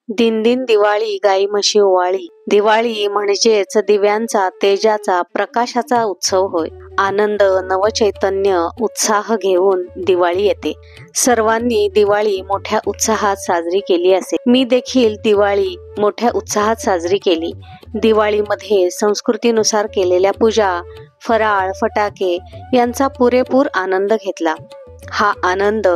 दिनदिन दिवाळी गाई म्हशी ओवाळी. दिवाळी म्हणजेच दिव्यांचा, तेजाचा, प्रकाशाचा उत्सव होय. आनंद, नवचैतन्य, उत्साह घेऊन दिवाळी येते. सर्वांनी दिवाळी मोठ्या उत्साहात साजरी केली असेल. मी देखील दिवाळी मोठ्या उत्साहात साजरी केली. दिवाळीमध्ये संस्कृतीनुसार केलेल्या पूजा, फराळ, फटाके यांचा पुरेपूर आनंद घेतला. हा आनंद,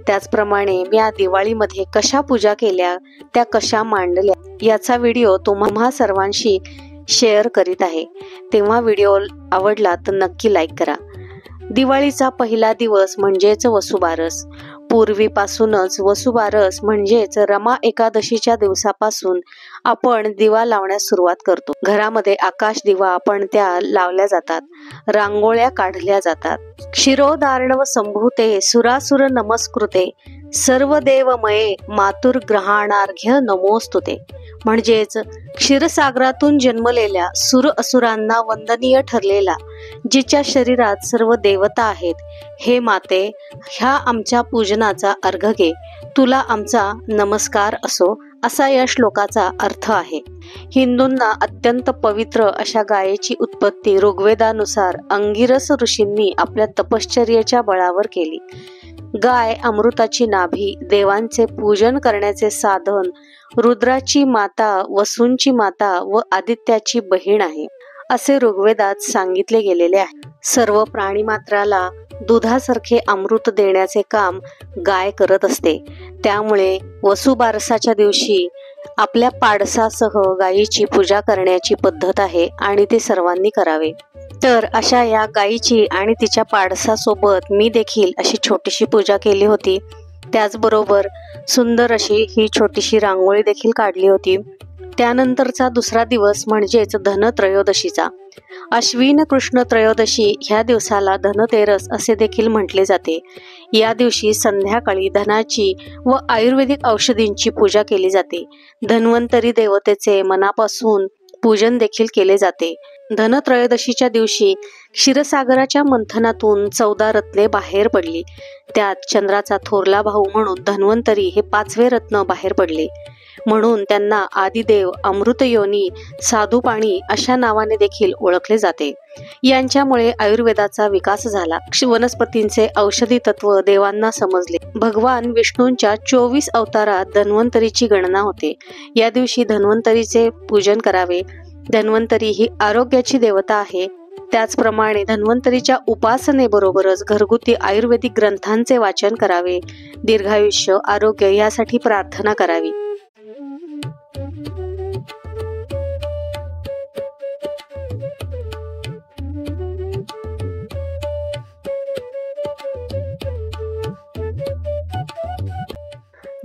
त्याचप्रमाणे मी या दिवाळीमध्ये कशा पूजा केल्या, त्या कशा मांडल्या याचा व्हिडिओ तुम्हा सर्वांशी शेअर करीत आहे. तेव्हा व्हिडिओ आवडला तर नक्की लाईक करा. दिवाळीचा पहिला दिवस म्हणजेच वसुबारस. पूर्वीपासूनच वसुबारस म्हणजेच रमा एकादशीच्या दिवसापासून आपण दिवा लावण्यास सुरुवात करतो. घरामध्ये आकाश दिवा पणत्या लावल्या जातात, रांगोळ्या काढल्या जातात. क्षीरोदार्णव संभूते सुरासुर नमस्कृते सर्व देवमये मातुर ग्रहणार्घ्य नमोस्तुते. म्हणजेच क्षीरसागरातून जन्मलेल्या सुर असुरांना वंदनीय ठरलेला, जिच्या शरीरात सर्व देवता आहेत, हे माते, ह्या आमच्या पूजनाचा अर्घ घे, तुला आमचा नमस्कार असो, असा या श्लोकाचा अर्थ आहे. हिंदूंना अत्यंत पवित्र अशा गायेची उत्पत्ती ऋग्वेदानुसार अंगिरस ऋषींनी आपल्या तपश्चर्येच्या बळावर केली. गाय अमृताची नाभी, देवांचे पूजन करण्याचे साधन, रुद्राची माता, वसूंची माता व आदित्याची बहीण आहे, असे ऋग्वेदात सांगितले गेलेले आहे. सर्व प्राणीमात्राला दुधासारखे अमृत देण्याचे काम गाय करत असते. त्यामुळे वसुबारसाच्या दिवशी आपल्या पाडसासह गायीची पूजा करण्याची पद्धत आहे आणि ते सर्वांनी करावे. तर अशा या गायीची आणि तिच्या पाडसासोबत मी देखील अशी छोटीशी पूजा केली होती. त्याचबरोबर सुंदर अशी ही छोटीशी रांगोळी देखील काढली होती. त्यानंतरचा दुसरा दिवस म्हणजेच धनत्रयोदशीचा. अश्विन कृष्ण त्रयोदशी ह्या दिवसाला धनतेरस असे देखील म्हटले जाते. या दिवशी संध्याकाळी धनाची व आयुर्वेदिक औषधींची पूजा केली जाते. धन्वंतरी देवतेचे मनापासून पूजन देखील केले जाते. धनत्रयोदशीच्या दिवशी क्षीरसागराच्या मंथनातून 14 रत्ने बाहेर पडली. त्यात चंद्राचा थोरला भाऊ म्हणून धन्वंतरी हे 5वे रत्न बाहेर पडले. म्हणून त्यांना आदिदेव, अमृतयोनी, साधुपाणी अशा नावाने देखील ओळखले जाते. यांच्यामुळे आयुर्वेदाचा विकास झाला. वनस्पतींचे औषधी तत्व देवांना समजले. भगवान विष्णूंच्या 24 अवतारात धन्वंतरीची गणना होते. या दिवशी धन्वंतरीचे पूजन करावे. धन्वंतरी ही आरोग्याची देवता आहे. त्याचप्रमाणे धन्वंतरीच्या उपासनेबरोबरच घरगुती आयुर्वेदिक ग्रंथांचे वाचन करावे. दीर्घायुष्य, आरोग्य यासाठी प्रार्थना करावी.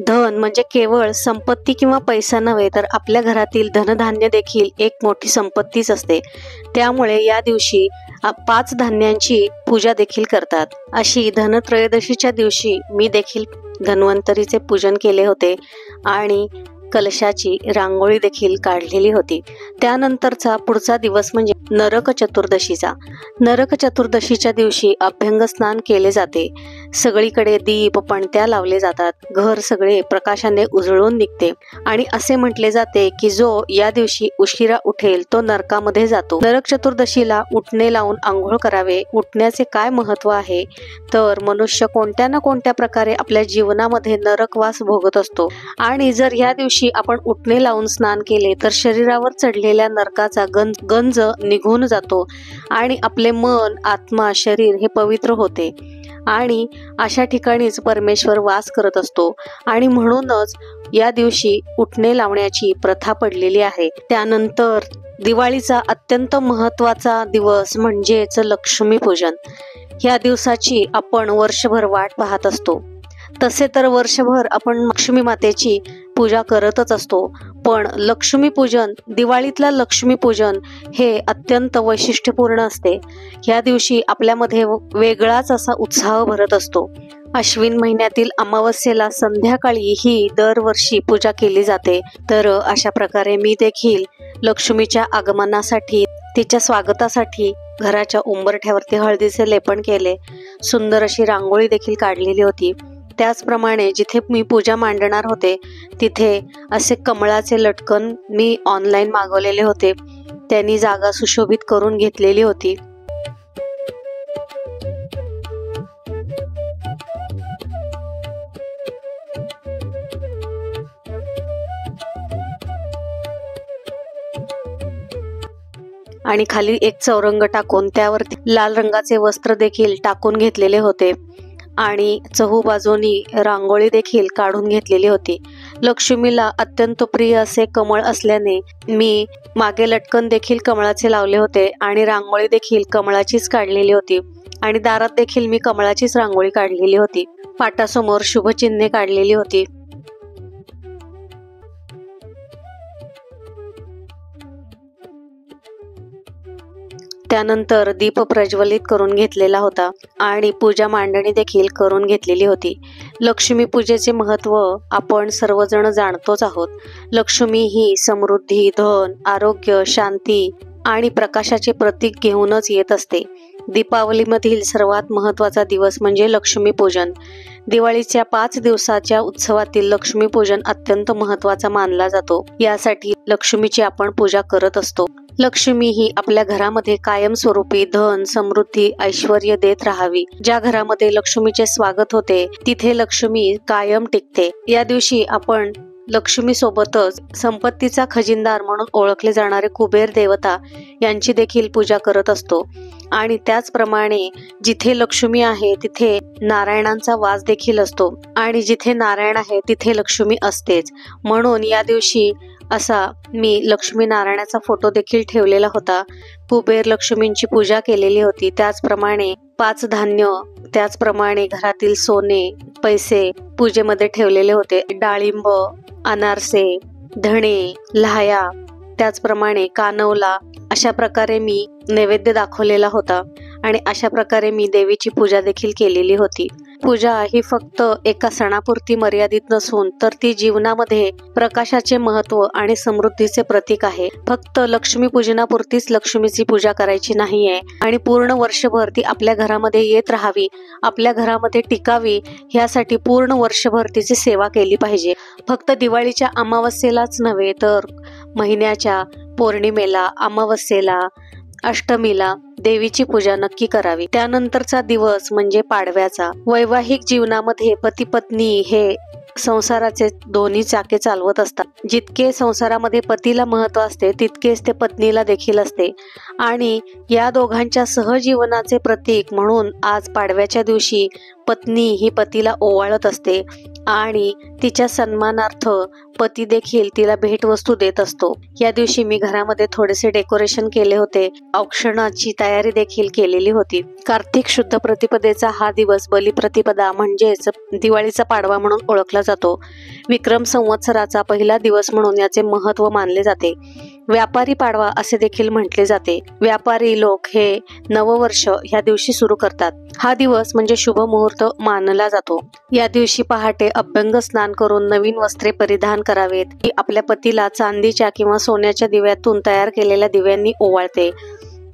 धन म्हणजे केवळ संपत्ती किंवा पैसा नव्हे, तर आपल्या घरातील धनधान्य देखील एक मोठी संपत्तीच असते. त्यामुळे या दिवशी 5 धान्यांची पूजा देखील करतात. अशी धनत्रयोदशीच्या दिवशी मी देखील धन्वंतरीचे पूजन केले होते आणि कलशाची रांगोळी देखील काढलेली होती. त्यानंतरचा पुढचा दिवस म्हणजे नरक चतुर्दशीचा. नरक चतुर्दशीच्या दिवशी अभ्यंग स्नान केले जाते. सगळीकडे दीप पणत्या लावले जातात. घर सगळे प्रकाशाने उजळून निघते आणि असे म्हटले जाते की जो या दिवशी उशिरा उठेल तो नरकामध्ये जातो. नरक चतुर्दशीला उटणे लावून आंघोळ करावे. उटण्याचे काय महत्व आहे, तर मनुष्य कोणत्या ना कोणत्या प्रकारे आपल्या जीवनामध्ये नरकवास भोगत असतो आणि जर या दिवशी आपण उटणे लावून स्नान केले तर शरीरावर चढलेल्या नरकाचा गंज निघून जातो आणि आपले मन, आत्मा, शरीर हे पवित्र होते आणि अशा ठिकाणीच परमेश्वर वास करत असतो आणि म्हणूनच या दिवशी उटणे लावण्याची प्रथा पडलेली आहे. त्यानंतर दिवाळीचा अत्यंत महत्त्वाचा दिवस म्हणजेच लक्ष्मीपूजन. या दिवसाची आपण वर्षभर वाट पाहत असतो. तसे तर वर्षभर आपण लक्ष्मी मातेची पूजा करतच असतो, पण लक्ष्मीपूजन, दिवाळीतला लक्ष्मीपूजन हे अत्यंत वैशिष्ट्यपूर्ण असते. ह्या दिवशी आपल्यामध्ये वेगळाच असा उत्साह भरत असतो. अश्विन महिन्यातील अमावस्येला संध्याकाळी ही दरवर्षी पूजा केली जाते. तर अशा प्रकारे मी देखील लक्ष्मीच्या आगमनासाठी, तिच्या स्वागतासाठी घराच्या उंबरठ्यावरती हळदीचे लेपन केले. सुंदर अशी रांगोळी देखील काढलेली होती. त्याचप्रमाणे जिथे मी पूजा मांडणार होते तिथे असे कमळाचे लटकन मी ऑनलाईन मागवलेले होते. त्यांनी जागा सुशोभित करून घेतलेली होती. आणि खाली एक चौरंग टाकून त्यावरती लाल रंगाचे वस्त्र देखील टाकून घेतलेले होते आणि चहूबाजूनी रांगोळी देखील काढून घेतलेली होती. लक्ष्मीला अत्यंत प्रिय असे कमळ असल्याने मी मागे लटकन देखील कमळाचे लावले होते आणि रांगोळी देखील कमळाचीच काढलेली होती आणि दारात देखील मी कमळाचीच रांगोळी काढलेली होती. पाटासमोर शुभचिन्हे काढलेली होती. त्यानंतर दीप प्रज्वलित करून घेतलेला होता आणि पूजा मांडणी देखील करून घेतलेली होती. लक्ष्मी पूजेचे महत्त्व आपण सर्वजण जाणतोच आहोत. लक्ष्मी ही समृद्धी, धन, आरोग्य, शांती आणि प्रकाशाचे प्रतीक घेऊनच येत असते. दीपावलीमधील सर्वात महत्त्वाचा दिवस म्हणजे लक्ष्मीपूजन. दिवाळीच्या 5 दिवसाच्या उत्सवातील लक्ष्मीपूजन अत्यंत महत्त्वाचा मानला जातो. यासाठी लक्ष्मीची आपण पूजा करत असतो. लक्ष्मी ही आपल्या घरामध्ये कायमस्वरूपी धन, समृद्धी, ऐश्वर्य देत राहावी. ज्या घरामध्ये लक्ष्मीचे स्वागत होते तिथे लक्ष्मी कायम टिकते. या दिवशी आपण लक्ष्मी सोबतच संपत्तीचा खजिनदार म्हणून ओळखले जाणारे कुबेर देवता यांची देखील पूजा करत असतो. आणि त्याचप्रमाणे जिथे लक्ष्मी आहे तिथे नारायणांचा वास देखील असतो आणि जिथे नारायण आहे तिथे लक्ष्मी असतेच. म्हणून या दिवशी असा मी लक्ष्मी नारायणाचा फोटो देखील ठेवलेला होता. कुबेर लक्ष्मींची पूजा केलेली होती. त्याचप्रमाणे 5 धान्य, त्याचप्रमाणे घरातील सोने, पैसे पूजेमध्ये ठेवलेले होते. डाळिंब, अनारसे, धणे, लाह्या, त्याचप्रमाणे कानवला अशा प्रकारे मी नैवेद्य दाखवलेला होता आणि अशा प्रकारे मी देवीची पूजा देखील केलेली होती. पूजा ही फक्त एका सणापुरती मर्यादित नसून तर ती जीवनामध्ये प्रकाशाचे महत्त्व आणि समृद्धीचे प्रतीक आहे. फक्त लक्ष्मी पूजनापुरतीच लक्ष्मीची पूजा करायची नाहीये आणि पूर्ण वर्षभर ती आपल्या घरामध्ये येत राहावी, आपल्या घरामध्ये टिकावी, यासाठी पूर्ण वर्षभर तिची सेवा केली पाहिजे. फक्त दिवाळीच्या अमावस्येलाच नव्हे तर महिन्याच्या पौर्णिमेला, अमावस्येला, अष्टमीला देवीची पूजा नक्की करावी. त्यानंतरचा दिवस म्हणजे पाडव्याचा. वैवाहिक जीवनामध्ये पती पत्नी हे संसाराचे दोन्ही चाके चालवत असतात. जितके संसारामध्ये पतीला महत्त्व असते तितकेच ते पत्नीला देखील असते आणि या दोघांच्या सहजीवनाचे प्रतीक म्हणून आज पाडव्याच्या दिवशी पत्नी ही पतीला ओवाळत असते आणि तिच्या सन्मानार्थ पती देखील तिला भेटवस्तू देत असतो. या दिवशी मी घरामध्ये थोडेसे डेकोरेशन केले होते. औक्षणाची तयारी देखील केलेली होती. कार्तिक शुद्ध प्रतिपदेचा हा दिवस बलिप्रतिपदा म्हणजेच दिवाळीचा पाडवा म्हणून ओळखला जातो. विक्रम संवत्सराचा पहिला दिवस म्हणून याचे महत्त्व मानले जाते. व्यापारी पाडवा असे देखील म्हटले जाते. व्यापारी लोक हे नववर्ष ह्या दिवशी सुरू करतात. हा दिवस म्हणजे शुभ मुहूर्त मानला जातो. या दिवशी पहाटे अभ्यंग स्नान करून नवीन वस्त्रे परिधान करावेत. ती आपल्या पतीला चांदीच्या किंवा सोन्याच्या दिव्यातून तयार केलेल्या दिव्यांनी ओवाळते.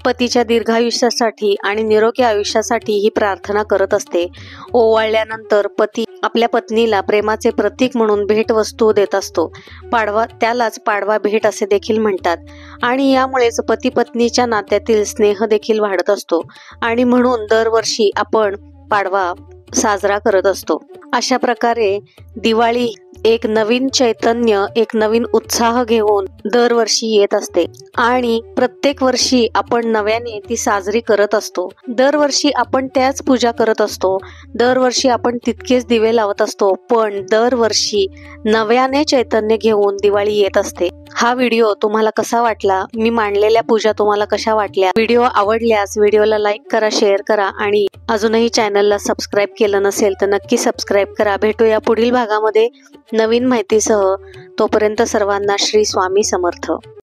पतीच्या दीर्घायुष्यासाठी आणि निरोगी आयुष्यासाठी ही प्रार्थना करत असते. ओवाळल्यानंतर पती आपल्या पत्नीला प्रेमाचे प्रतीक म्हणून भेटवस्तू देत असतो. त्यालाच पाडवा भेट असे देखील म्हणतात आणि यामुळेच पती पत्नीच्या नात्यातील स्नेह देखील वाढत असतो आणि म्हणून दरवर्षी आपण पाडवा साजरा करत असतो. अशा प्रकारे दिवाळी एक नवीन चैतन्य, एक नवीन उत्साह घेऊन दरवर्षी येत असते आणि प्रत्येक वर्षी आपण नव्याने ती साजरी करत असतो. दरवर्षी आपण त्याच पूजा करत असतो. दरवर्षी आपण तितकेच दिवे लावत असतो. पण दरवर्षी नव्याने चैतन्य घेऊन दिवाळी येत असते. हा व्हिडिओ तुम्हाला कसा वाटला? मी मांडलेल्या पूजा तुम्हाला कशा वाटल्या? व्हिडिओ आवडल्यास व्हिडिओला लाईक करा, शेअर करा आणि अजूनही चॅनलला सबस्क्राईब केलं नसेल तर नक्की सबस्क्राईब करा. भेटूया पुढील भागामध्ये नवीन माहितीसह. तोपर्यंत सर्वांना श्री स्वामी समर्थ.